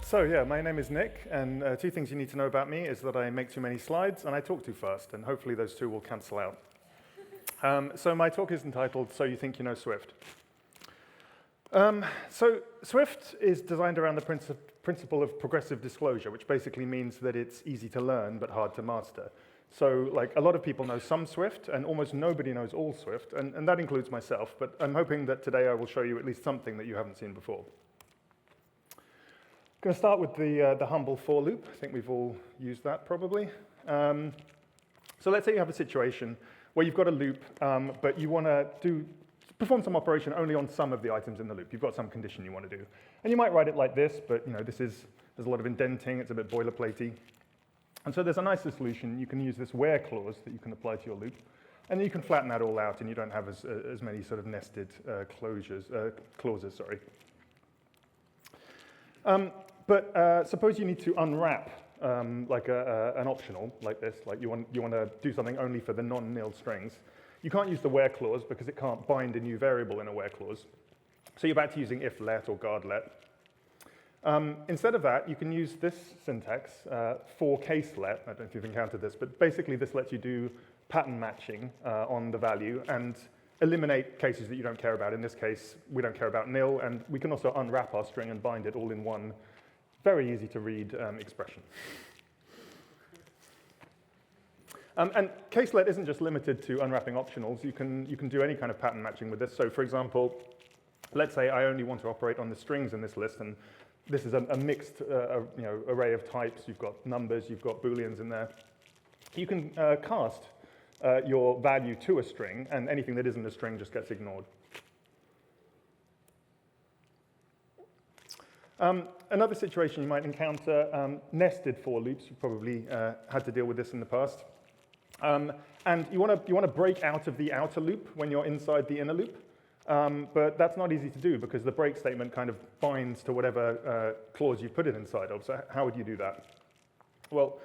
So yeah, my name is Nick, and two things you need to know about me is that I make too many slides and I talk too fast, and hopefully those two will cancel out. So my talk is entitled, So You Think You Know Swift. So Swift is designed around the principle of progressive disclosure, which basically means that it's easy to learn but hard to master. So like a lot of people know some Swift, and almost nobody knows all Swift, and that includes myself, but I'm hoping that today I will show you at least something that you haven't seen before. I'm going to start with the humble for loop. I think we've all used that probably. So let's say you have a situation where you've got a loop, but you want to perform some operation only on some of the items in the loop. You've got some condition you want to do. And you might write it like this, but there's a lot of indenting, it's a bit boilerplatey. And so there's a nicer solution. You can use this where clause that you can apply to your loop. And then you can flatten that all out, and you don't have as many sort of nested clauses. But suppose you need to unwrap like an optional like this, like you want to do something only for the non-nil strings. You can't use the where clause because it can't bind a new variable in a where clause. So you're back to using if let or guard let. Instead of that, you can use this syntax for case let. I don't know if you've encountered this, but basically this lets you do pattern matching on the value and eliminate cases that you don't care about. In this case, we don't care about nil, and we can also unwrap our string and bind it all in one very easy to read expression. And caselet isn't just limited to unwrapping optionals. You can do any kind of pattern matching with this. So for example, let's say I only want to operate on the strings in this list, and this is a mixed array of types. You've got numbers, you've got booleans in there. You can cast your value to a string, and anything that isn't a string just gets ignored. Another situation you might encounter, nested for loops. You've probably had to deal with this in the past. And you want to break out of the outer loop when you're inside the inner loop. But that's not easy to do because the break statement kind of binds to whatever clause you put it inside of. So how would you do that? Well,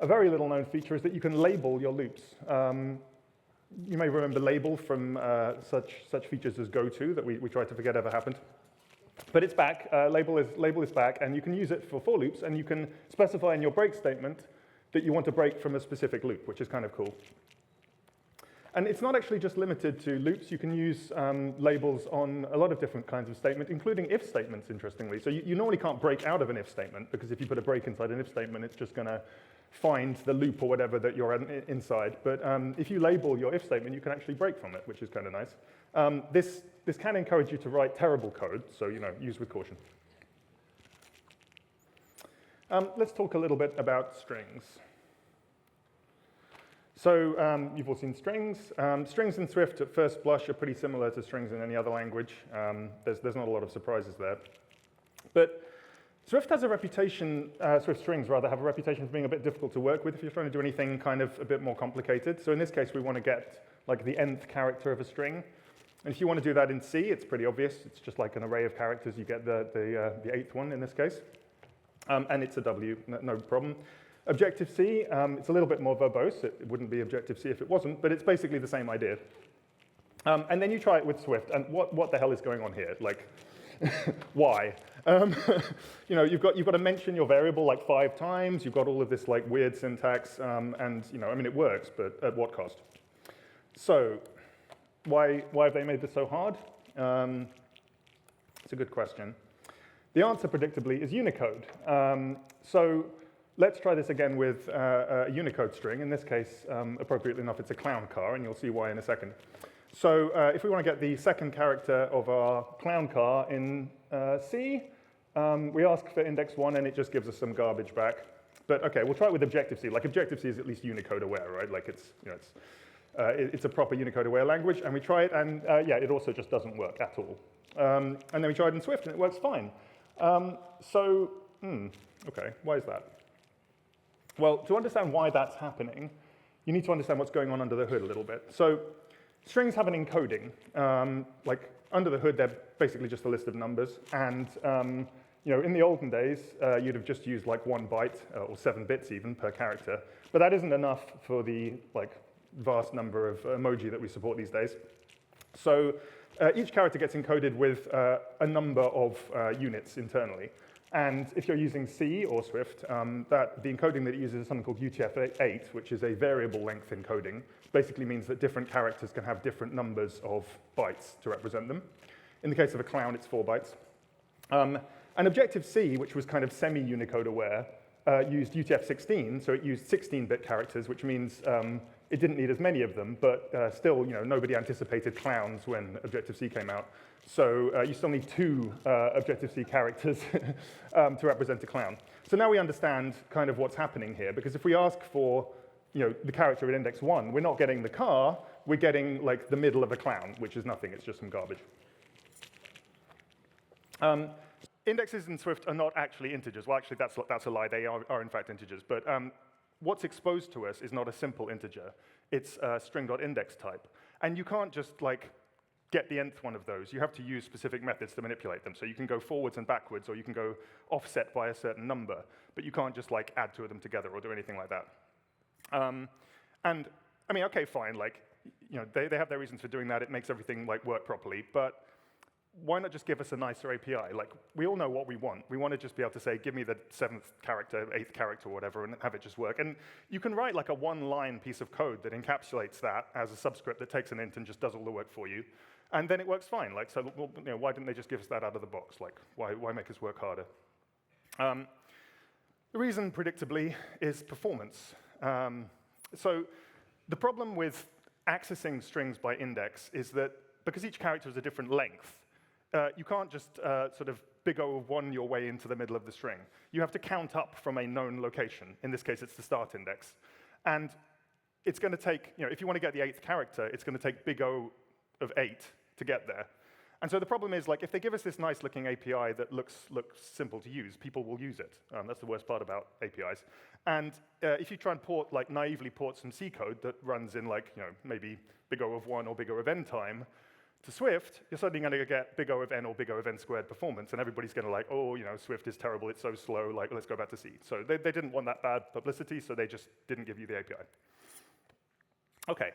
a very little known feature is that you can label your loops. You may remember label from such features as goto that we tried to forget ever happened. But it's back, label is back, and you can use it for loops, and you can specify in your break statement that you want to break from a specific loop, which is kind of cool. And it's not actually just limited to loops. You can use labels on a lot of different kinds of statements, including if statements, interestingly. So you normally can't break out of an if statement, because if you put a break inside an if statement, it's just going to find the loop or whatever that you're inside. But if you label your if statement, you can actually break from it, which is kind of nice. This can encourage you to write terrible code, so use with caution. Let's talk a little bit about strings. So you've all seen strings. Strings in Swift at first blush are pretty similar to strings in any other language. There's not a lot of surprises there. But Swift has a reputation, Swift strings rather, have a reputation for being a bit difficult to work with if you're trying to do anything kind of a bit more complicated. So in this case, we want to get like the nth character of a string. And if you want to do that in C, it's pretty obvious. It's just like an array of characters. You get the eighth one in this case. And it's a W, no problem. Objective-C, it's a little bit more verbose. It wouldn't be Objective-C if it wasn't, but it's basically the same idea. And then you try it with Swift, and what the hell is going on here? Like, why? You've got to mention your variable like 5 times. You've got all of this like weird syntax, and it works, but at what cost? So, why have they made this so hard? It's a good question. The answer, predictably, is Unicode. So let's try this again with a Unicode string. In this case, appropriately enough, it's a clown car, and you'll see why in a second. So if we want to get the second character of our clown car in C, we ask for index 1, and it just gives us some garbage back. But OK, we'll try it with Objective-C. Like Objective-C is at least Unicode aware, right? Like it's a proper Unicode-aware language, and we try it, and yeah, it also just doesn't work at all. And then we tried in Swift, and it works fine. OK, why is that? Well, to understand why that's happening, you need to understand what's going on under the hood a little bit. So strings have an encoding. Like under the hood, they're basically just a list of numbers, and in the olden days, you'd have just used like 1 byte or 7 bits even per character, but that isn't enough for the vast number of emoji that we support these days. So each character gets encoded with a number of units internally. And if you're using C or Swift, the encoding that it uses is something called UTF-8, which is a variable length encoding. Basically means that different characters can have different numbers of bytes to represent them. In the case of a clown, it's 4 bytes. And Objective-C, which was kind of semi-Unicode aware, used UTF-16, so it used 16-bit characters, which means it didn't need as many of them, but still, nobody anticipated clowns when Objective-C came out. So you still need 2 Objective-C characters to represent a clown. So now we understand kind of what's happening here, because if we ask for the character at index 1, we're not getting the car, we're getting like the middle of a clown, which is nothing, it's just some garbage. Indexes in Swift are not actually integers. Well, actually, that's a lie. They are in fact integers. But what's exposed to us is not a simple integer. It's a string.index type. And you can't just like get the nth one of those. You have to use specific methods to manipulate them. So you can go forwards and backwards, or you can go offset by a certain number. But you can't just like add 2 of them together or do anything like that. And I mean, okay, fine. Like, they have their reasons for doing that. It makes everything like work properly. But why not just give us a nicer API? Like, we all know what we want. We want to just be able to say, give me the 7th character, 8th character, or whatever, and have it just work. And you can write like a 1-line piece of code that encapsulates that as a subscript that takes an int and just does all the work for you. And then it works fine. Like, so well, why didn't they just give us that out of the box? Like, why make us work harder? The reason, predictably, is performance. So the problem with accessing strings by index is that because each character is a different length, you can't just sort of big O1 your way into the middle of the string. You have to count up from a known location. In this case, it's the start index. And it's going to take, if you want to get the 8th character, it's going to take big O of 8 to get there. And so the problem is, like, if they give us this nice-looking API that looks simple to use, people will use it. That's the worst part about APIs. And if you try and naively port some C code that runs in, like, maybe big O of 1 or big O of n time to Swift, you're suddenly going to get big O of n or big O of n squared performance, and everybody's going to like, oh, Swift is terrible, it's so slow, like, let's go back to C. So they didn't want that bad publicity, so they just didn't give you the API. Okay.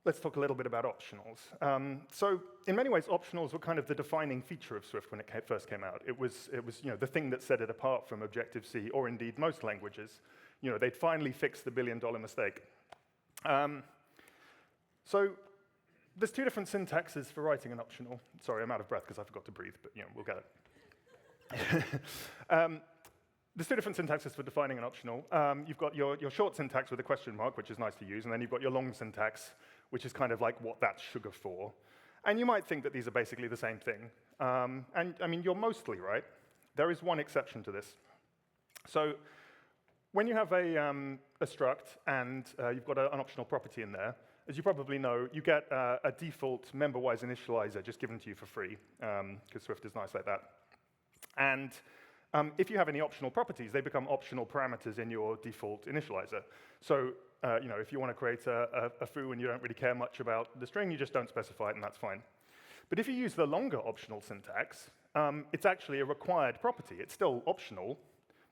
Let's talk a little bit about optionals. So in many ways, optionals were kind of the defining feature of Swift when it first came out. It was the thing that set it apart from Objective-C, or indeed most languages. They'd finally fixed the billion-dollar mistake. So there's 2 different syntaxes for writing an optional. Sorry, I'm out of breath because I forgot to breathe, but we'll get it. There's 2 different syntaxes for defining an optional. You've got your short syntax with a question mark, which is nice to use, and then you've got your long syntax, which is kind of like what that's sugar for. And you might think that these are basically the same thing. And I mean, you're mostly right. There is one exception to this. So when you have a struct and you've got an optional property in there, as you probably know, you get a default member-wise initializer just given to you for free, because Swift is nice like that. And if you have any optional properties, they become optional parameters in your default initializer. So if you want to create a foo and you don't really care much about the string, you just don't specify it, and that's fine. But if you use the longer optional syntax, it's actually a required property. It's still optional,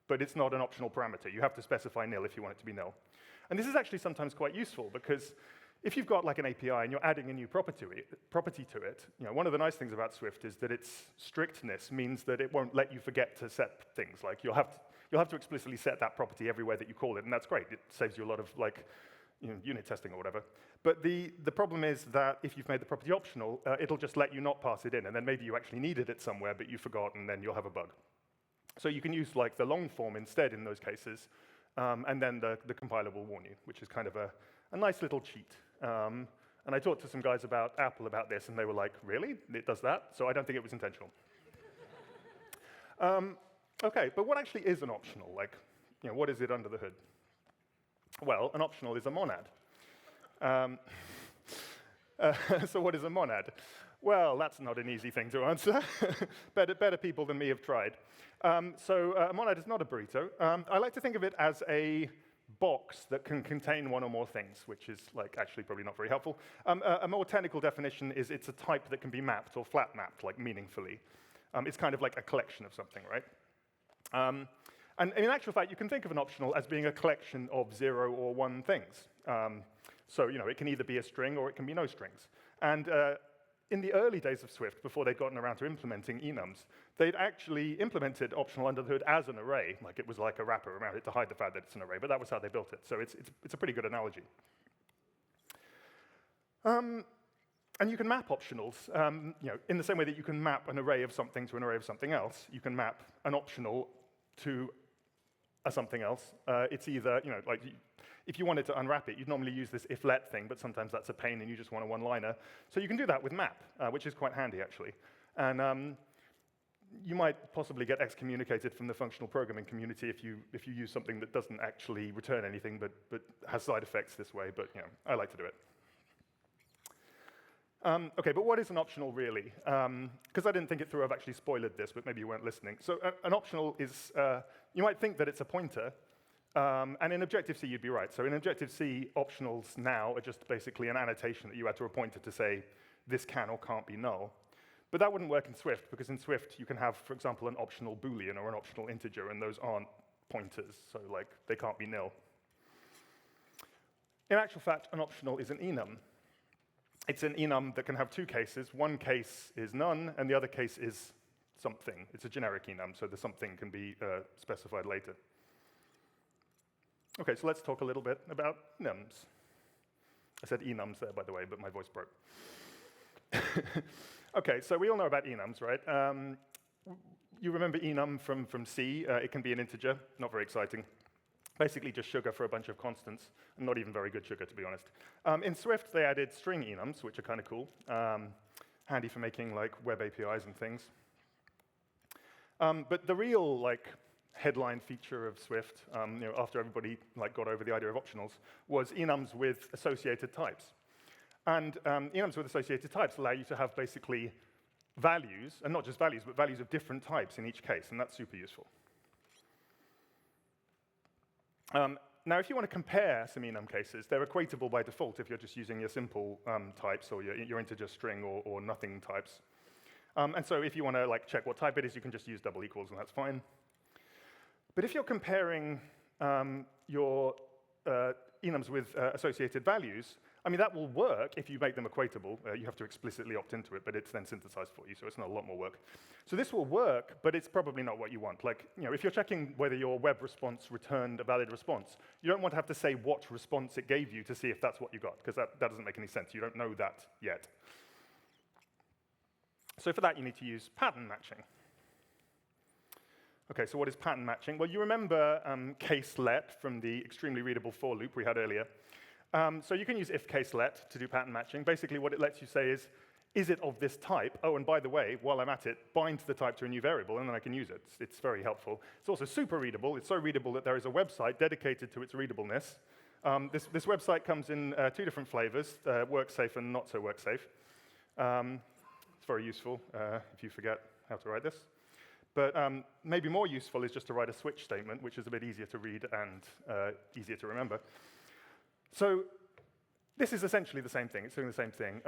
but it's not an optional parameter. You have to specify nil if you want it to be nil. And this is actually sometimes quite useful, because if you've got like an API and you're adding a new property to it, one of the nice things about Swift is that its strictness means that it won't let you forget to set things. Like you'll have to explicitly set that property everywhere that you call it, and that's great. It saves you a lot of like unit testing or whatever. But the problem is that if you've made the property optional, it'll just let you not pass it in, and then maybe you actually needed it somewhere, but you forgot, and then you'll have a bug. So you can use like the long form instead in those cases, and then the compiler will warn you, which is kind of a nice little cheat. And I talked to some guys about Apple about this, and they were like, really? It does that? So I don't think it was intentional. Okay, but what actually is an optional? Like, what is it under the hood? Well, an optional is a monad. So what is a monad? Well, that's not an easy thing to answer. better people than me have tried. So a monad is not a burrito. I like to think of it as a box that can contain one or more things, which is like actually probably not very helpful. A more technical definition is it's a type that can be mapped or flat mapped, like meaningfully. It's kind of like a collection of something, right? And in actual fact, you can think of an optional as being a collection of 0 or 1 things. So it can either be a string or it can be no strings. And in the early days of Swift, before they'd gotten around to implementing enums, they'd actually implemented optional under the hood as an array, like it was like a wrapper around it to hide the fact that it's an array, but that was how they built it. So it's a pretty good analogy. And you can map optionals, in the same way that you can map an array of something to an array of something else. You can map an optional to a something else. It's either, if you wanted to unwrap it, you'd normally use this if-let thing, but sometimes that's a pain and you just want a one-liner. So you can do that with map, which is quite handy, actually. And you might possibly get excommunicated from the functional programming community if you use something that doesn't actually return anything, but has side effects this way. But I like to do it. OK, but what is an optional, really? Because I didn't think it through, I've actually spoiled this, but maybe you weren't listening. So an optional is, you might think that it's a pointer, and in Objective-C, you'd be right. So in Objective-C, optionals now are just basically an annotation that you add to a pointer to say, this can or can't be null. But that wouldn't work in Swift, because in Swift, you can have, for example, an optional Boolean or an optional integer, and those aren't pointers, so they can't be nil. In actual fact, an optional is an enum. It's an enum that can have two cases. One case is none, and the other case is something. It's a generic enum, so the something can be specified later. OK, so let's talk a little bit about enums. I said enums there, by the way, but my voice broke. OK, so we all know about enums, right? You remember enum from C. It can be an integer, not very exciting. Basically just sugar for a bunch of constants, and not even very good sugar, to be honest. In Swift, they added string enums, which are kind of cool, handy for making web APIs and things. But the real headline feature of Swift, after everybody got over the idea of optionals, was enums with associated types. And enums with associated types allow you to have basically values, and not just values, but values of different types in each case, and that's super useful. Now, if you want to compare some enum cases, they're equatable by default if you're just using your simple types or your integer string or nothing types. And so if you want to check what type it is, you can just use double equals, and that's fine. But if you're comparing your enums with associated values, I mean, that will work if you make them equatable. You have to explicitly opt into it, but it's then synthesized for you, so it's not a lot more work. So this will work, but it's probably not what you want. If you're checking whether your web response returned a valid response, you don't want to have to say what response it gave you to see if that's what you got, because that doesn't make any sense. You don't know that yet. So for that, you need to use pattern matching. OK, so what is pattern matching? Well, you remember case-let from the extremely readable for loop we had earlier. So you can use if case-let to do pattern matching. Basically, what it lets you say is it of this type? Oh, and by the way, while I'm at it, bind the type to a new variable, and then I can use it. It's very helpful. It's also super readable. It's so readable that there is a website dedicated to its readableness. This website comes in two different flavors, work-safe and not so work-safe. It's very useful if you forget how to write this. But maybe more useful is just to write a switch statement, which is a bit easier to read and easier to remember. So this is essentially the same thing. It's doing the same thing.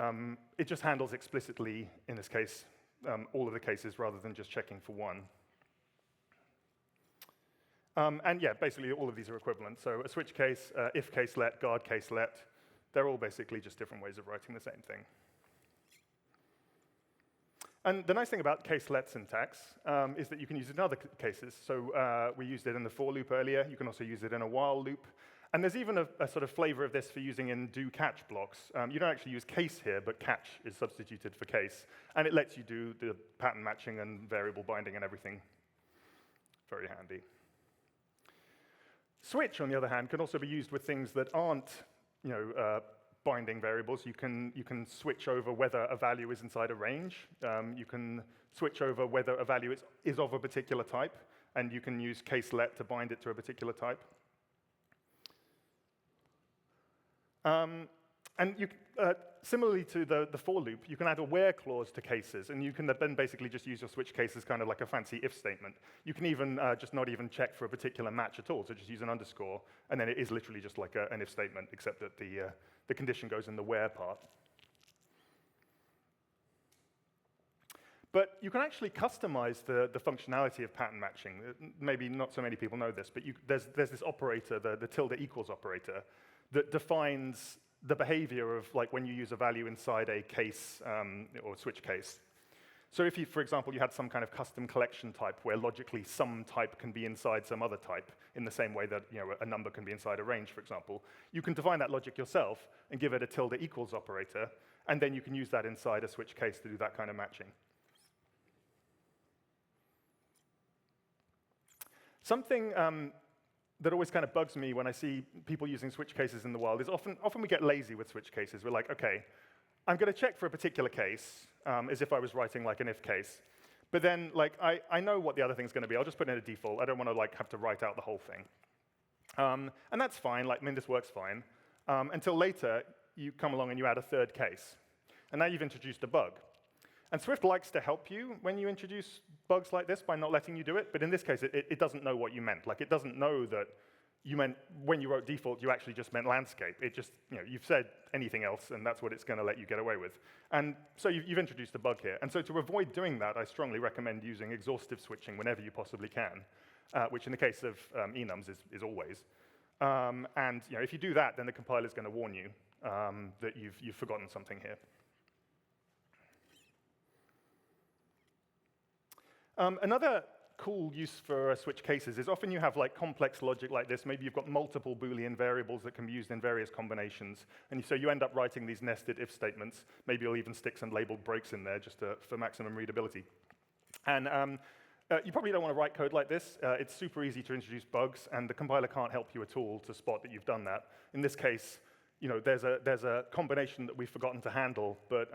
It just handles explicitly, in this case, all of the cases rather than just checking for one. And yeah, basically all of these are equivalent. So a switch case, if case-let, guard case-let, they're all basically just different ways of writing the same thing. And the nice thing about case-let syntax is that you can use it in other cases. So we used it in the for loop earlier. You can also use it in a while loop. And there's even a sort of flavor of this for using in do-catch blocks. You don't actually use case here, but catch is substituted for case. And it lets you do the pattern matching and variable binding and everything. Very handy. Switch, on the other hand, can also be used with things that aren't binding variables. You can switch over whether a value is inside a range. You can switch over whether a value is of a particular type. And you can use case-let to bind it to a particular type. And similarly to the for loop, you can add a where clause to cases, and you can then basically just use your switch case as kind of like a fancy if statement. You can even just not even check for a particular match at all, so just use an underscore, and then it is literally just like an if statement, except that the condition goes in the where part. But you can actually customize the functionality of pattern matching. Maybe not so many people know this, but there's this operator, the tilde equals operator, that defines the behavior of like when you use a value inside a case or switch case. So if you, for example, you had some kind of custom collection type where logically some type can be inside some other type in the same way that a number can be inside a range, for example, you can define that logic yourself and give it a tilde equals operator, and then you can use that inside a switch case to do that kind of matching. Something that always kind of bugs me when I see people using switch cases in the world is often we get lazy with switch cases. We're like, okay, I'm going to check for a particular case, as if I was writing like an if case. But then, like, I know what the other thing's going to be. I'll just put in a default. I don't want to like have to write out the whole thing. And that's fine. Like, I mean, this works fine. Until later, you come along and you add a third case. And now you've introduced a bug. And Swift likes to help you when you introduce bugs like this by not letting you do it. But in this case, it doesn't know what you meant. Like, it doesn't know that you meant, when you wrote default, you actually just meant landscape. It just, you've said anything else, and that's what it's going to let you get away with. And so you've introduced a bug here. And so to avoid doing that, I strongly recommend using exhaustive switching whenever you possibly can, which in the case of enums is always. And if you do that, then the compiler is going to warn you that you've forgotten something here. Another cool use for switch cases is often you have like complex logic like this. Maybe you've got multiple Boolean variables that can be used in various combinations. And so you end up writing these nested if statements. Maybe you'll even stick some labeled breaks in there just for maximum readability. And you probably don't want to write code like this. It's super easy to introduce bugs, and the compiler can't help you at all to spot that you've done that. In this case, there's a combination that we've forgotten to handle, but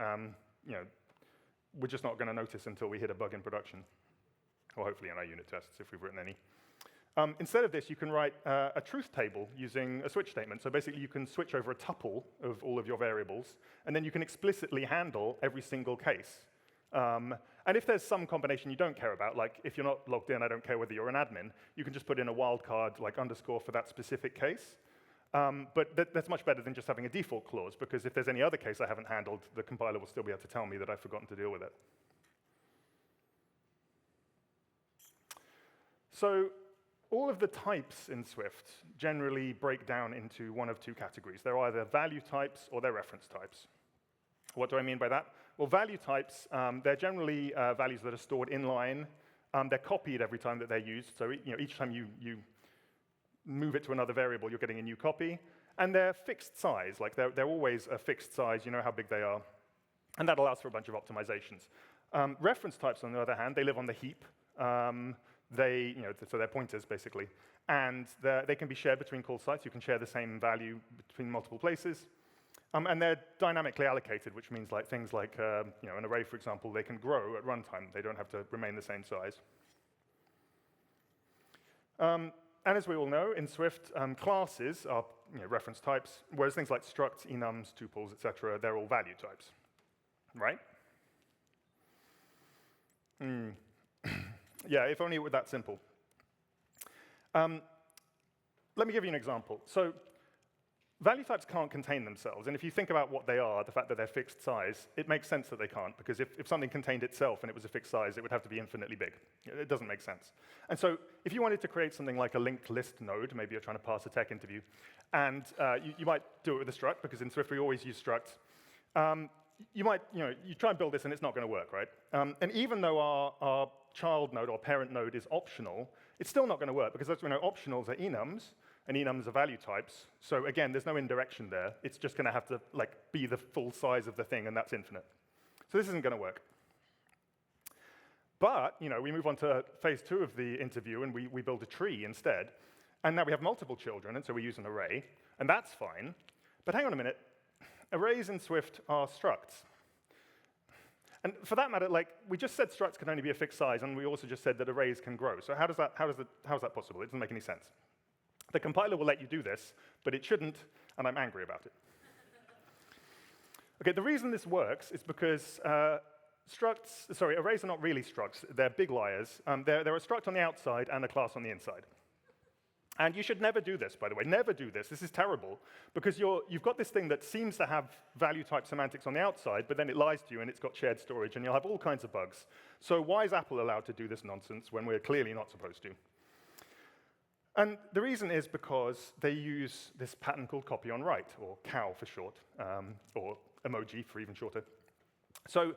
we're just not going to notice until we hit a bug in production. Or hopefully in our unit tests, if we've written any. Instead of this, you can write a truth table using a switch statement. So basically, you can switch over a tuple of all of your variables, and then you can explicitly handle every single case. And if there's some combination you don't care about, like if you're not logged in, I don't care whether you're an admin, you can just put in a wildcard, like underscore for that specific case. But that's much better than just having a default clause, because if there's any other case I haven't handled, the compiler will still be able to tell me that I've forgotten to deal with it. So all of the types in Swift generally break down into one of two categories. They're either value types or they're reference types. What do I mean by that? Well, value types, they're generally values that are stored inline. They're copied every time that they're used. So each time you move it to another variable, you're getting a new copy. And they're fixed size. Like they're always a fixed size. You know how big they are. And that allows for a bunch of optimizations. Reference types, on the other hand, they live on the heap. So they're pointers, basically. And they can be shared between call sites. You can share the same value between multiple places. And they're dynamically allocated, which means like things like an array, for example, they can grow at runtime. They don't have to remain the same size. And as we all know, in Swift, classes are reference types, whereas things like structs, enums, tuples, etc., they're all value types, right? Yeah, if only it were that simple. Let me give you an example. So value types can't contain themselves. And if you think about what they are, the fact that they're fixed size, it makes sense that they can't. Because if something contained itself and it was a fixed size, it would have to be infinitely big. It doesn't make sense. And so if you wanted to create something like a linked list node, maybe you're trying to pass a tech interview, and you might do it with a struct, because in Swift we always use structs. You try and build this and it's not going to work, right? And even though our child node or parent node is optional, it's still not going to work, because as we know, optionals are enums, and enums are value types. So again, there's no indirection there. It's just going to have to be the full size of the thing, and that's infinite. So this isn't going to work. But we move on to phase 2 of the interview, and we build a tree instead. And now we have multiple children, and so we use an array, and that's fine. But hang on a minute. Arrays in Swift are structs. And for that matter, we just said structs can only be a fixed size, and we also just said that arrays can grow. So how is that possible? It doesn't make any sense. The compiler will let you do this, but it shouldn't, and I'm angry about it. Okay, the reason this works is because arrays are not really structs. They're big liars. They're a struct on the outside and a class on the inside. And you should never do this, by the way. Never do this. This is terrible, because you've got this thing that seems to have value type semantics on the outside, but then it lies to you, and it's got shared storage, and you'll have all kinds of bugs. So why is Apple allowed to do this nonsense when we're clearly not supposed to? And the reason is because they use this pattern called copy on write, or COW for short, or emoji for even shorter. So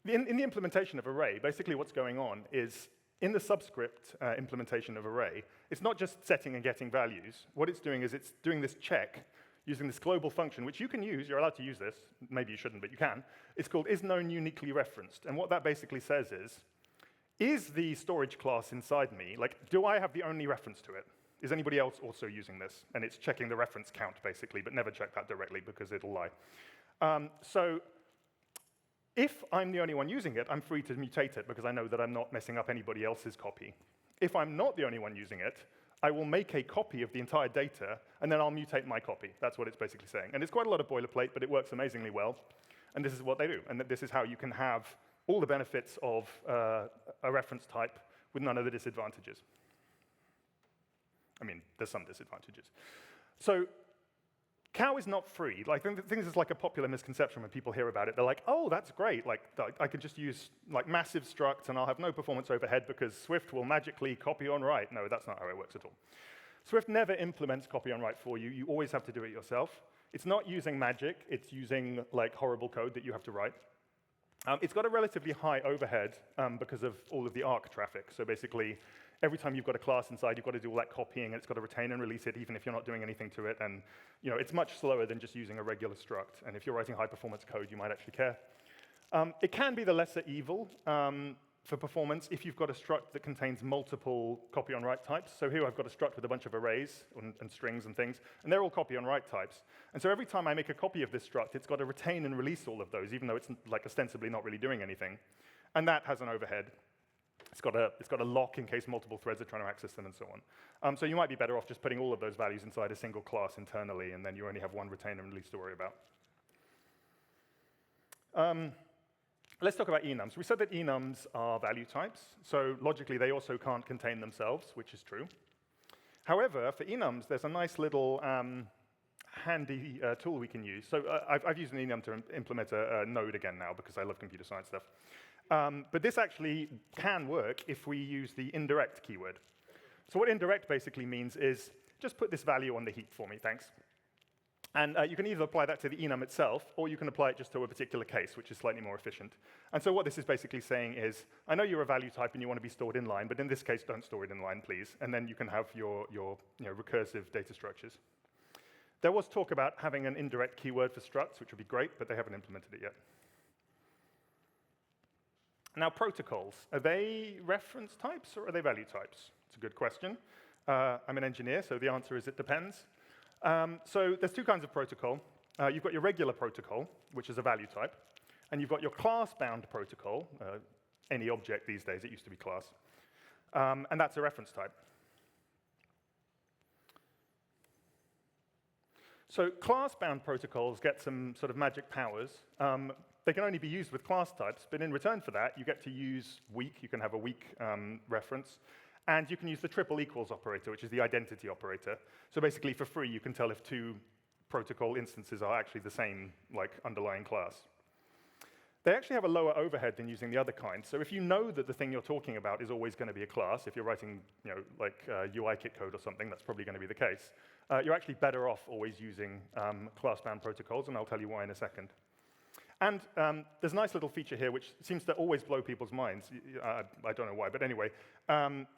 in the implementation of array, basically what's going on is in the subscript implementation of array, it's not just setting and getting values. What it's doing is it's doing this check using this global function, which you can use. You're allowed to use this. Maybe you shouldn't, but you can. It's called isKnownUniquelyReferenced. And what that basically says is the storage class inside me, like, do I have the only reference to it? Is anybody else also using this? And it's checking the reference count, basically, but never check that directly because it'll lie. So if I'm the only one using it, I'm free to mutate it because I know that I'm not messing up anybody else's copy. If I'm not the only one using it, I will make a copy of the entire data, and then I'll mutate my copy. That's what it's basically saying. And it's quite a lot of boilerplate, but it works amazingly well. And this is what they do. And this is how you can have all the benefits of a reference type with none of the disadvantages. I mean, there's some disadvantages. So COW is not free. Like, I think this is like a popular misconception when people hear about it. They're like, oh, that's great. Like, I can just use like massive structs and I'll have no performance overhead because Swift will magically copy on write. No, that's not how it works at all. Swift never implements copy on write for you. You always have to do it yourself. It's not using magic. It's using like horrible code that you have to write. It's got a relatively high overhead because of all of the ARC traffic. So basically, every time you've got a class inside, you've got to do all that copying, and it's got to retain and release it, even if you're not doing anything to it. And it's much slower than just using a regular struct. And if you're writing high-performance code, you might actually care. It can be the lesser evil for performance if you've got a struct that contains multiple copy-on-write types. So here I've got a struct with a bunch of arrays and strings and things, and they're all copy-on-write types. And so every time I make a copy of this struct, it's got to retain and release all of those, even though it's like ostensibly not really doing anything. And that has an overhead. It's got a lock in case multiple threads are trying to access them and so on. So you might be better off just putting all of those values inside a single class internally, and then you only have one retain and release to worry about. Let's talk about enums. We said that enums are value types, so logically they also can't contain themselves, which is true. However, for enums, there's a nice little handy tool we can use. So I've used an enum to implement a node again now because I love computer science stuff. But this actually can work if we use the indirect keyword. So what indirect basically means is just put this value on the heap for me, thanks. And you can either apply that to the enum itself, or you can apply it just to a particular case, which is slightly more efficient. And so what this is basically saying is, I know you're a value type and you want to be stored in line, but in this case, don't store it in line, please. And then you can have your recursive data structures. There was talk about having an indirect keyword for structs, which would be great, but they haven't implemented it yet. Now, protocols, are they reference types or are they value types? It's a good question. I'm an engineer, so the answer is it depends. So there's two kinds of protocol. You've got your regular protocol, which is a value type, and you've got your class-bound protocol. Any object these days, it used to be class. And that's a reference type. So class-bound protocols get some sort of magic powers. They can only be used with class types, but in return for that, you get to use weak. You can have a weak reference. And you can use the triple equals operator, which is the identity operator. So basically, for free, you can tell if two protocol instances are actually the same, like, underlying class. They actually have a lower overhead than using the other kind. So if you know that the thing you're talking about is always going to be a class, if you're writing, like UI kit code or something, that's probably going to be the case. You're actually better off always using class-bound protocols, and I'll tell you why in a second. And there's a nice little feature here which seems to always blow people's minds. I don't know why, but anyway.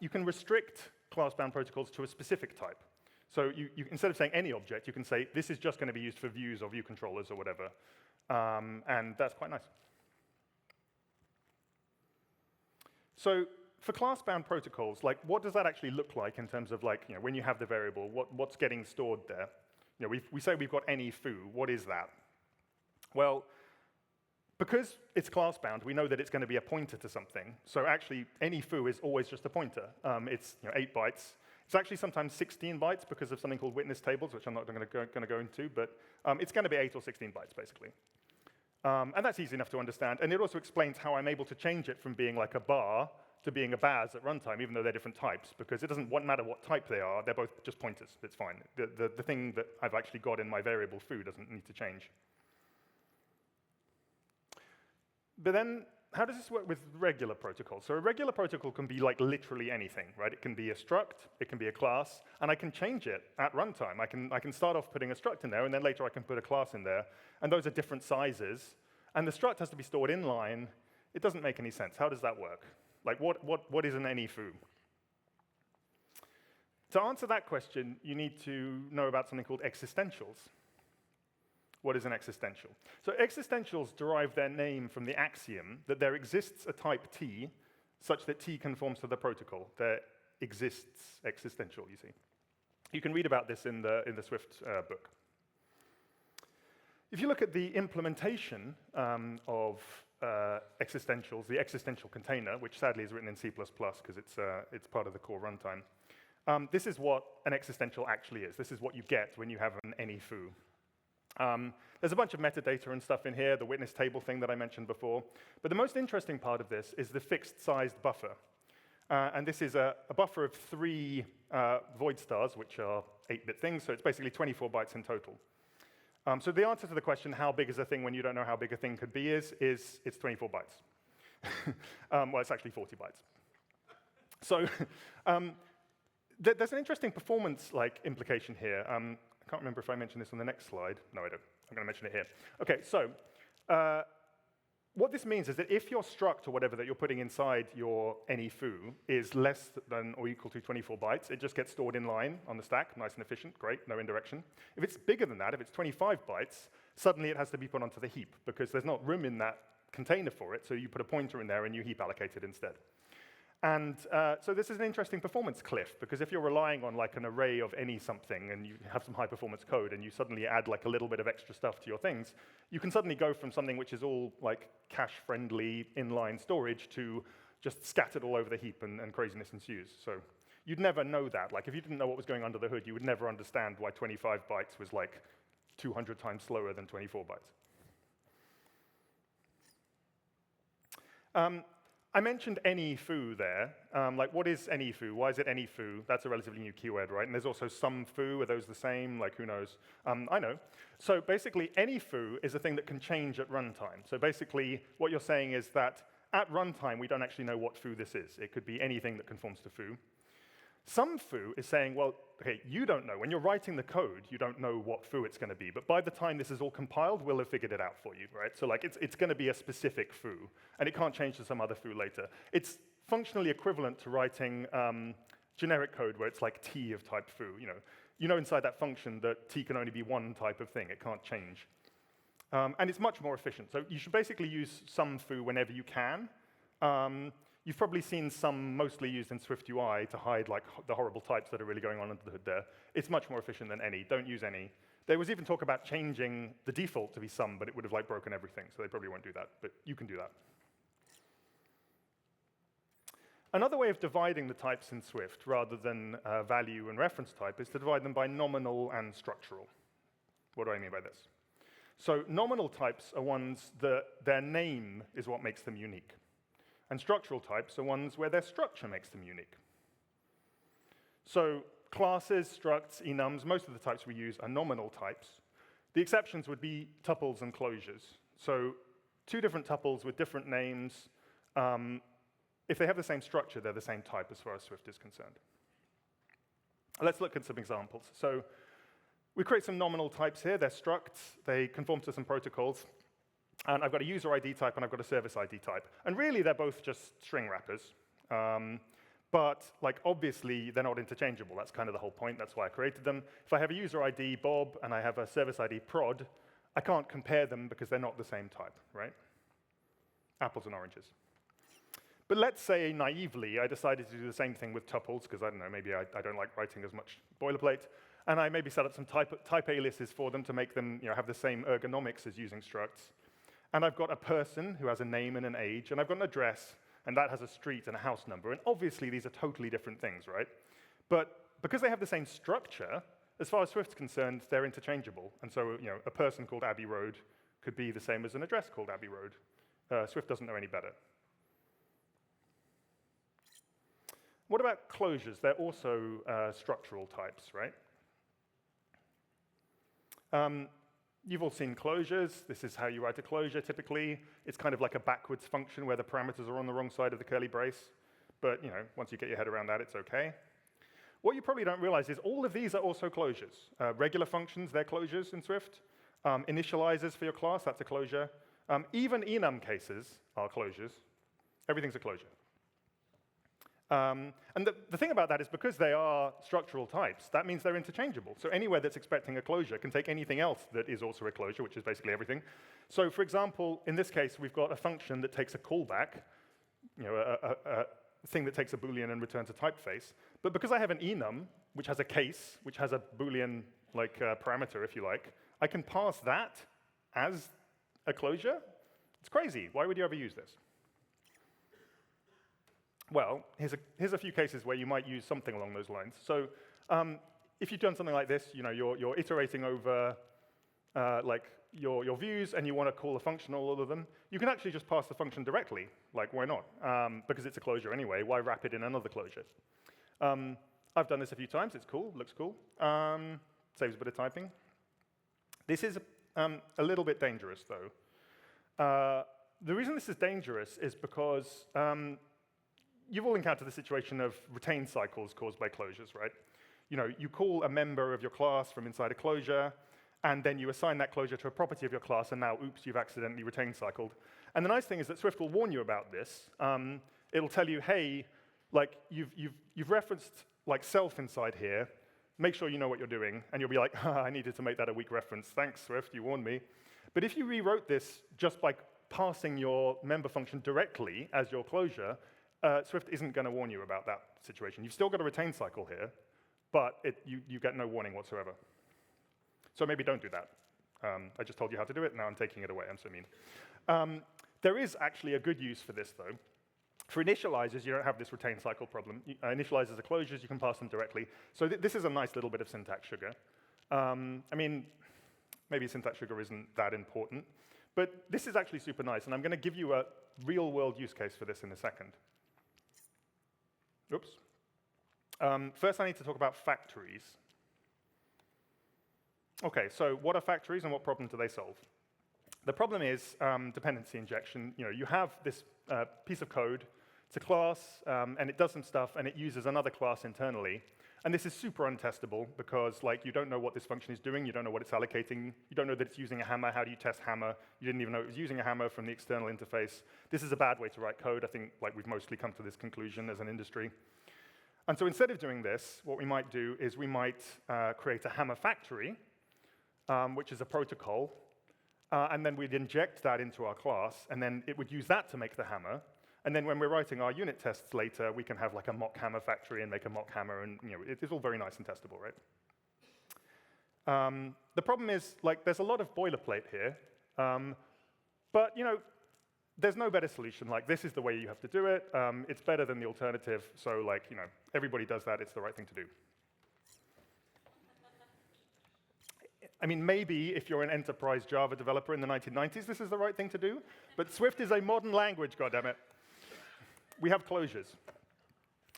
You can restrict class-bound protocols to a specific type. So you instead of saying any object, you can say, this is just going to be used for views or view controllers or whatever. And that's quite nice. So for class-bound protocols, like, what does that actually look like in terms of, like, when you have the variable, what's getting stored there? We say we've got any foo. What is that? Well, because it's class-bound, we know that it's going to be a pointer to something. So actually, any foo is always just a pointer. It's 8 bytes. It's actually sometimes 16 bytes because of something called witness tables, which I'm not going to go into, but it's going to be 8 or 16 bytes, basically. And that's easy enough to understand. And it also explains how I'm able to change it from being like a bar to being a baz at runtime, even though they're different types, because it doesn't matter what type they are. They're both just pointers. It's fine. The thing that I've actually got in my variable foo doesn't need to change. But then how does this work with regular protocols? So a regular protocol can be like literally anything, right? It can be a struct, it can be a class, and I can change it at runtime. I can start off putting a struct in there, and then later I can put a class in there, and those are different sizes. And the struct has to be stored inline. It doesn't make any sense. How does that work? Like, what is an any foo? To answer that question, you need to know about something called existentials. What is an existential? So existentials derive their name from the axiom that there exists a type T such that T conforms to the protocol. There exists existential, you see. You can read about this in the Swift book. If you look at the implementation of existentials, the existential container, which sadly is written in C++ because it's part of the core runtime, this is what an existential actually is. This is what you get when you have an any foo. There's a bunch of metadata and stuff in here, the witness table thing that I mentioned before. But the most interesting part of this is the fixed-sized buffer. And this is a buffer of 3 void stars, which are 8-bit things, so it's basically 24 bytes in total. So the answer to the question, how big is a thing when you don't know how big a thing could be, is it's 24 bytes. Well, it's actually 40 bytes. So there's an interesting performance implication here. I can't remember if I mentioned this on the next slide. No, I don't. I'm going to mention it here. OK, so what this means is that if your struct or whatever that you're putting inside your any foo is less than or equal to 24 bytes, it just gets stored in line on the stack, nice and efficient, great, no indirection. If it's bigger than that, if it's 25 bytes, suddenly it has to be put onto the heap because there's not room in that container for it, so you put a pointer in there and you heap allocate it instead. And so this is an interesting performance cliff, because if you're relying on an array of any something and you have some high-performance code and you suddenly add a little bit of extra stuff to your things, you can suddenly go from something which is all cache-friendly inline storage to just scattered all over the heap and craziness ensues. So you'd never know that. If you didn't know what was going under the hood, you would never understand why 25 bytes was 200 times slower than 24 bytes. I mentioned any foo there. What is any foo? Why is it any foo? That's a relatively new keyword, right? And there's also some foo. Are those the same? Who knows? I know. So basically, any foo is a thing that can change at runtime. So basically, what you're saying is that at runtime, we don't actually know what foo this is. It could be anything that conforms to foo. Some foo is saying, well, okay, you don't know. When you're writing the code, you don't know what foo it's going to be. But by the time this is all compiled, we'll have figured it out for you, right? So it's going to be a specific foo, and it can't change to some other foo later. It's functionally equivalent to writing generic code where it's T of type foo. You know inside that function that T can only be one type of thing. It can't change. And it's much more efficient. So you should basically use some foo whenever you can. You've probably seen some mostly used in SwiftUI to hide the horrible types that are really going on under the hood there. It's much more efficient than any. Don't use any. There was even talk about changing the default to be some, but it would have broken everything, so they probably won't do that. But you can do that. Another way of dividing the types in Swift, rather than value and reference type, is to divide them by nominal and structural. What do I mean by this? So nominal types are ones that their name is what makes them unique. And structural types are ones where their structure makes them unique. So classes, structs, enums, most of the types we use are nominal types. The exceptions would be tuples and closures. So 2 different tuples with different names, if they have the same structure, they're the same type as far as Swift is concerned. Let's look at some examples. So we create some nominal types here. They're structs. They conform to some protocols. And I've got a user ID type, and I've got a service ID type. And really, they're both just string wrappers. But obviously, they're not interchangeable. That's kind of the whole point. That's why I created them. If I have a user ID, Bob, and I have a service ID, Prod, I can't compare them because they're not the same type, right? Apples and oranges. But let's say, naively, I decided to do the same thing with tuples, because, I don't know, maybe I don't like writing as much boilerplate. And I maybe set up some type aliases for them to make them have the same ergonomics as using structs. And I've got a person who has a name and an age, and I've got an address, and that has a street and a house number. And obviously, these are totally different things, right? But because they have the same structure, as far as Swift's concerned, they're interchangeable. And so, a person called Abbey Road could be the same as an address called Abbey Road. Swift doesn't know any better. What about closures? They're also structural types, right? You've all seen closures. This is how you write a closure typically. It's kind of like a backwards function where the parameters are on the wrong side of the curly brace. But once you get your head around that, it's OK. What you probably don't realize is all of these are also closures. Regular functions, they're closures in Swift. Initializers for your class, that's a closure. Even enum cases are closures. Everything's a closure. And the thing about that is because they are structural types, that means they're interchangeable. So anywhere that's expecting a closure can take anything else that is also a closure, which is basically everything. So for example, in this case, we've got a function that takes a callback, a thing that takes a Boolean and returns a typeface. But because I have an enum, which has a case, which has a Boolean parameter, if you like, I can pass that as a closure. It's crazy. Why would you ever use this? Well, here's a few cases where you might use something along those lines. So if you've done something like this, you're iterating over your views, and you want to call a function all of them, you can actually just pass the function directly. Like, why not? Because it's a closure anyway. Why wrap it in another closure? I've done this a few times. It's cool. Looks cool. Saves a bit of typing. This is a little bit dangerous, though. The reason this is dangerous is because you've all encountered the situation of retained cycles caused by closures, right? You call a member of your class from inside a closure, and then you assign that closure to a property of your class, and now, oops, you've accidentally retained cycled. And the nice thing is that Swift will warn you about this. It'll tell you, hey, you've referenced self inside here. Make sure you know what you're doing. And you'll be like, I needed to make that a weak reference. Thanks, Swift, you warned me. But if you rewrote this just by passing your member function directly as your closure, Swift isn't going to warn you about that situation. You've still got a retain cycle here, but you get no warning whatsoever. So maybe don't do that. I just told you how to do it, now I'm taking it away. I'm so mean. There is actually a good use for this, though. For initializers, you don't have this retain cycle problem. Initializers are closures, you can pass them directly. So this is a nice little bit of syntax sugar. I mean, maybe syntax sugar isn't that important, but this is actually super nice, and I'm going to give you a real-world use case for this in a second. Oops. First, I need to talk about factories. OK, so what are factories, and what problem do they solve? The problem is dependency injection. You have this piece of code. It's a class, and it does some stuff, and it uses another class internally. And this is super untestable because you don't know what this function is doing. You don't know what it's allocating. You don't know that it's using a hammer. How do you test hammer? You didn't even know it was using a hammer from the external interface. This is a bad way to write code. I think we've mostly come to this conclusion as an industry. And so instead of doing this, what we might do is we might create a hammer factory, which is a protocol. And then we'd inject that into our class, and then it would use that to make the hammer. And then when we're writing our unit tests later, we can have a mock hammer factory and make a mock hammer, and it's all very nice and testable, right? The problem is, there's a lot of boilerplate here, but there's no better solution. This is the way you have to do it. It's better than the alternative, so everybody does that. It's the right thing to do. I mean, maybe if you're an enterprise Java developer in the 1990s, this is the right thing to do. But Swift is a modern language, goddammit. We have closures.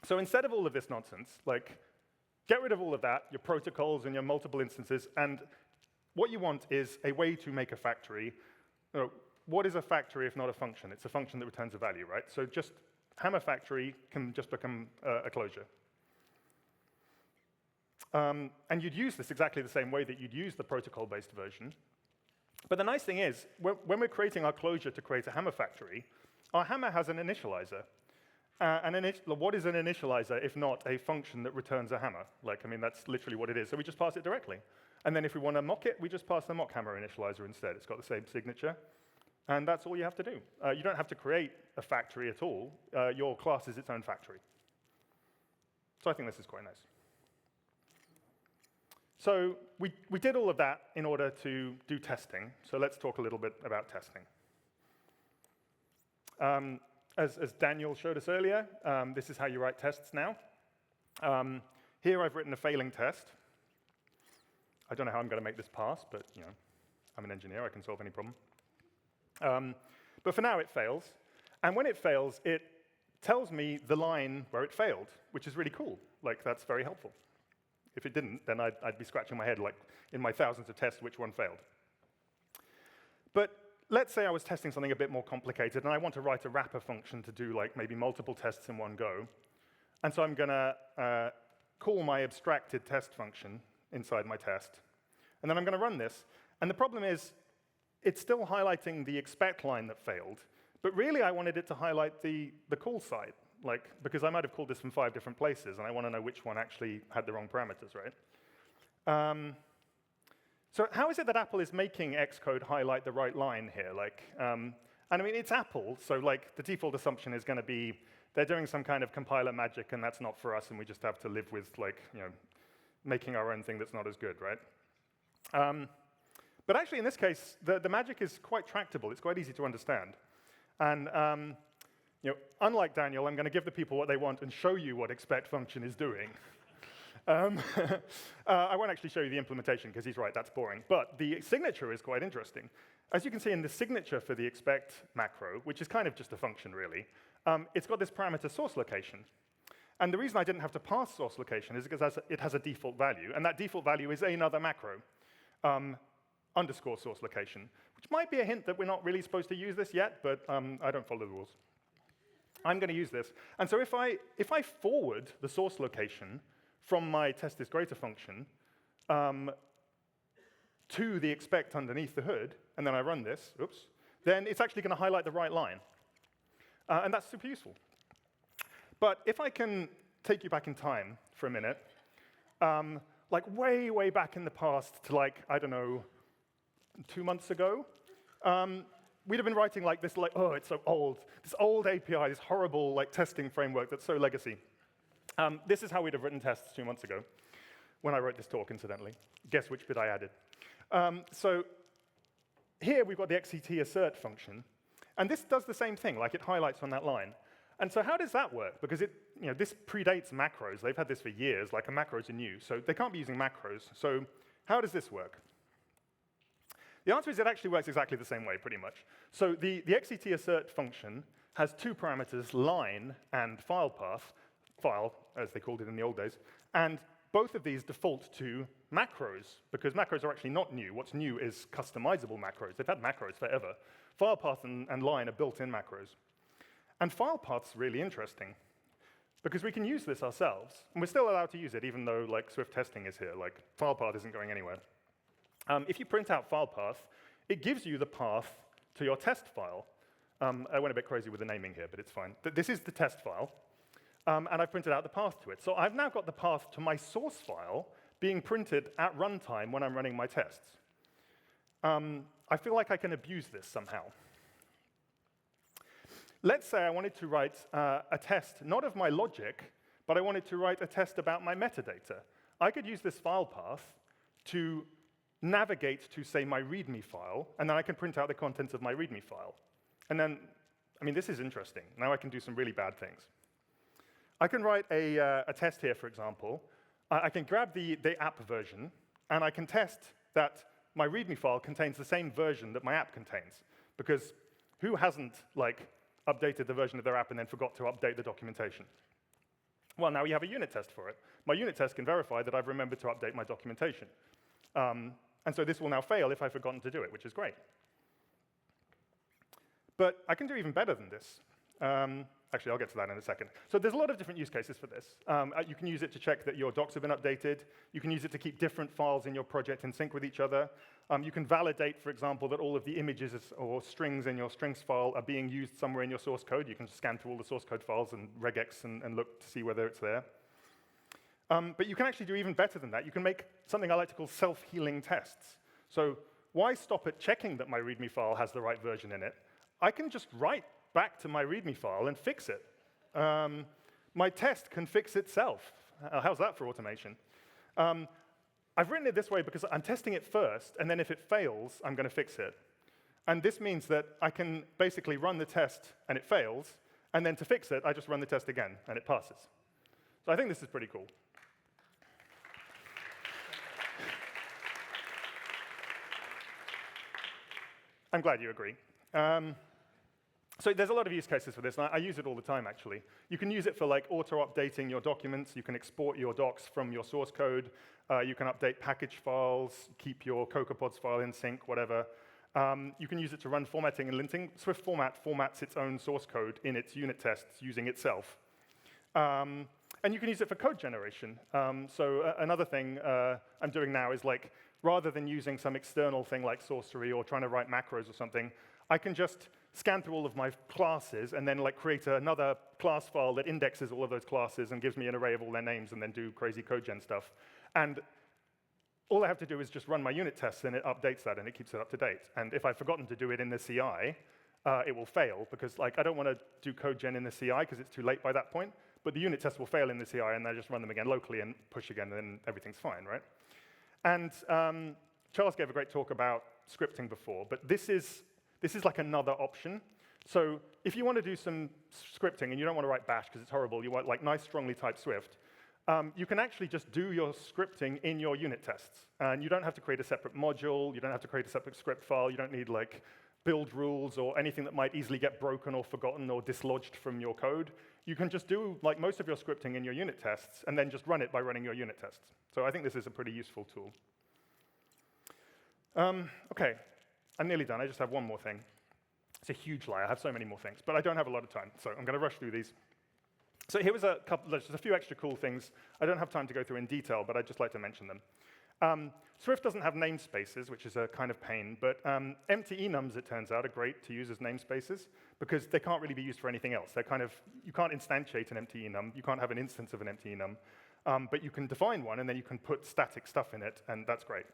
So instead of all of this nonsense, get rid of all of that, your protocols and your multiple instances, and what you want is a way to make a factory. What is a factory if not a function? It's a function that returns a value, right? So just hammer factory can just become a closure. And you'd use this exactly the same way that you'd use the protocol-based version. But the nice thing is, when we're creating our closure to create a hammer factory, our hammer has an initializer. What is an initializer if not a function that returns a hammer? That's literally what it is. So we just pass it directly. And then if we want to mock it, we just pass the mock hammer initializer instead. It's got the same signature. And that's all you have to do. You don't have to create a factory at all. Your class is its own factory. So I think this is quite nice. So we did all of that in order to do testing. So let's talk a little bit about testing. As Daniel showed us earlier, this is how you write tests now. Here I've written a failing test. I don't know how I'm going to make this pass, but I'm an engineer. I can solve any problem. But for now, it fails. And when it fails, it tells me the line where it failed, which is really cool. That's very helpful. If it didn't, then I'd be scratching my head in my thousands of tests which one failed. But let's say I was testing something a bit more complicated, and I want to write a wrapper function to do like maybe multiple tests in one go. And so I'm going to call my abstracted test function inside my test. And then I'm going to run this. And the problem is, it's still highlighting the expect line that failed. But really, I wanted it to highlight the call side, because I might have called this from 5 different places, and I want to know which one actually had the wrong parameters, right? So how is it that Apple is making Xcode highlight the right line here? And I mean, it's Apple, so the default assumption is going to be they're doing some kind of compiler magic, and that's not for us, and we just have to live with making our own thing that's not as good, right? But actually, in this case, the magic is quite tractable. It's quite easy to understand. And unlike Daniel, I'm going to give the people what they want and show you what expect function is doing. I won't actually show you the implementation, because he's right, that's boring. But the signature is quite interesting. As you can see in the signature for the expect macro, which is kind of just a function, really, it's got this parameter source location. And the reason I didn't have to pass source location is because it has a default value, and that default value is another macro, underscore source location, which might be a hint that we're not really supposed to use this yet, but I don't follow the rules. I'm going to use this. And so if I forward the source location from my test is greater function to the expect underneath the hood, and then I run this, then it's actually going to highlight the right line. And that's super useful. But if I can take you back in time for a minute, way, way back in the past to I don't know, 2 months ago, we'd have been writing this, oh, it's so old. This old API, this horrible testing framework that's so legacy. This is how we'd have written tests 2 months ago, when I wrote this talk, incidentally. Guess which bit I added. So here we've got the XCT assert function, and this does the same thing, it highlights on that line. And so how does that work? Because this predates macros. They've had this for years, a macros are new, so they can't be using macros. So how does this work? The answer is it actually works exactly the same way, pretty much. So the XCT assert function has 2 parameters, line and file path, file, as they called it in the old days, and both of these default to macros, because macros are actually not new. What's new is customizable macros. They've had macros forever. File path and line are built-in macros. And file path's really interesting, because we can use this ourselves, and we're still allowed to use it, even though Swift testing is here. File path isn't going anywhere. If you print out file path, it gives you the path to your test file. I went a bit crazy with the naming here, but it's fine. This is the test file, and I've printed out the path to it. So I've now got the path to my source file being printed at runtime when I'm running my tests. I feel like I can abuse this somehow. Let's say I wanted to write a test, not of my logic, but I wanted to write a test about my metadata. I could use this file path to navigate to, say, my README file, and then I can print out the contents of my README file. And then, I mean, this is interesting. Now I can do some really bad things. I can write a test here, for example. I can grab the app version, and I can test that my README file contains the same version that my app contains. Because who hasn't, updated the version of their app and then forgot to update the documentation? Well, now we have a unit test for it. My unit test can verify that I've remembered to update my documentation. And so this will now fail if I've forgotten to do it, which is great. But I can do even better than this. Actually, I'll get to that in a second. So there's a lot of different use cases for this. You can use it to check that your docs have been updated. You can use it to keep different files in your project in sync with each other. You can validate, for example, that all of the images or strings in your strings file are being used somewhere in your source code. You can scan through all the source code files and regex and look to see whether it's there. But you can actually do even better than that. You can make something I like to call self-healing tests. So why stop at checking that my README file has the right version in it? I can just write back to my README file and fix it. My test can fix itself. How's that for automation? I've written it this way because I'm testing it first, and then if it fails, I'm going to fix it. And this means that I can basically run the test, and it fails, and then to fix it, I just run the test again, and it passes. So I think this is pretty cool. I'm glad you agree. So there's a lot of use cases for this, and I use it all the time, actually. You can use it for auto-updating your documents. You can export your docs from your source code. You can update package files, keep your CocoaPods file in sync, whatever. You can use it to run formatting and linting. Swift format formats its own source code in its unit tests using itself. And you can use it for code generation. Another thing I'm doing now is like, rather than using some external thing like sorcery or trying to write macros or something, I can just scan through all of my classes and then like create another class file that indexes all of those classes and gives me an array of all their names and then do crazy code gen stuff. And all I have to do is just run my unit tests and it updates that and it keeps it up to date. And if I've forgotten to do it in the CI, it will fail because like I don't want to do code gen in the CI because it's too late by that point. But the unit tests will fail in the CI and I just run them again locally and push again and then everything's fine, right? And Charles gave a great talk about scripting before, but this is like another option. So if you want to do some scripting and you don't want to write bash because it's horrible, you want like nice, strongly typed Swift, you can actually just do your scripting in your unit tests. And you don't have to create a separate module, you don't have to create a separate script file, you don't need like build rules or anything that might easily get broken or forgotten or dislodged from your code. You can just do like most of your scripting in your unit tests and then just run it by running your unit tests. So I think this is a pretty useful tool. OK, I'm nearly done. I just have one more thing. It's a huge lie. I have so many more things, but I don't have a lot of time, so I'm going to rush through these. So here was there's just a few extra cool things. I don't have time to go through in detail, but I'd just like to mention them. Swift doesn't have namespaces, which is a kind of pain, but empty enums, it turns out, are great to use as namespaces because they can't really be used for anything else. They're kind of, you can't instantiate an empty enum. You can't have an instance of an empty enum, but you can define one, and then you can put static stuff in it, and that's great.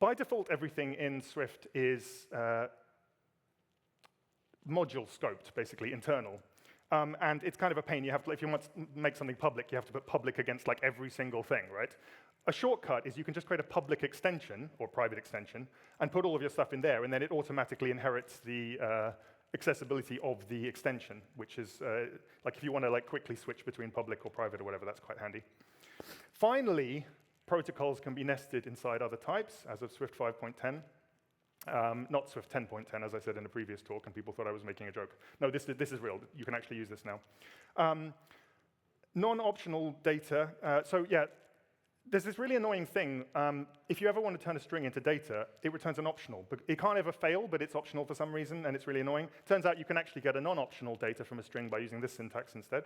By default, everything in Swift is module scoped, basically internal. And it's kind of a pain. You have to, if you want to make something public, you have to put public against like every single thing, right? A shortcut is you can just create a public extension or private extension and put all of your stuff in there, and then it automatically inherits the accessibility of the extension, which is like if you want to like quickly switch between public or private or whatever, that's quite handy. Finally, protocols can be nested inside other types as of Swift 5.10. Not Swift 10.10, as I said in a previous talk, and people thought I was making a joke. No, this is real. You can actually use this now. Non-optional data. So yeah, there's this really annoying thing. If you ever want to turn a string into data, it returns an optional. But it can't ever fail, but it's optional for some reason, and it's really annoying. Turns out you can actually get a non-optional data from a string by using this syntax instead.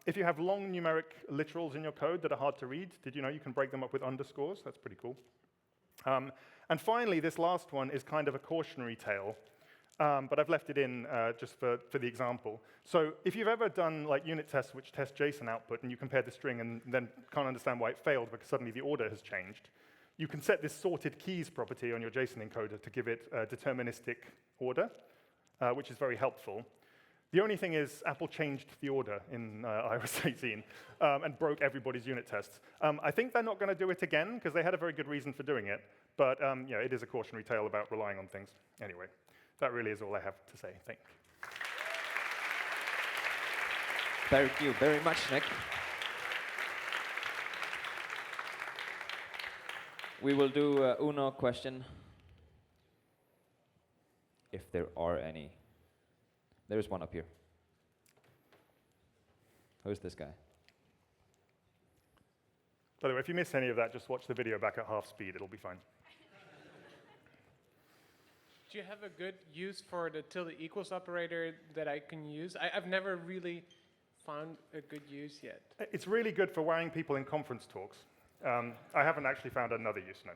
If you have long numeric literals in your code that are hard to read, did you know you can break them up with underscores? That's pretty cool. And finally, this last one is kind of a cautionary tale, but I've left it in just for the example. So if you've ever done like unit tests which test JSON output and you compare the string and then can't understand why it failed because suddenly the order has changed, you can set this sorted keys property on your JSON encoder to give it a deterministic order, which is very helpful. The only thing is Apple changed the order in iOS 18 and broke everybody's unit tests. I think they're not going to do it again because they had a very good reason for doing it. But yeah, it is a cautionary tale about relying on things. Anyway, that really is all I have to say. Thank you. Thank you very much, Nick. We will do Uno question, if there are any. There's one up here. Who's this guy? By the way, if you miss any of that, just watch the video back at half speed. It'll be fine. Do you have a good use for the tilde equals operator that I can use? I've never really found a good use yet. It's really good for wowing people in conference talks. I haven't actually found another use, no.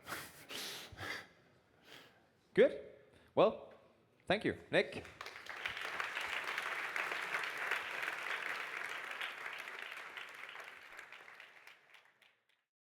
Good. Well, thank you, Nick.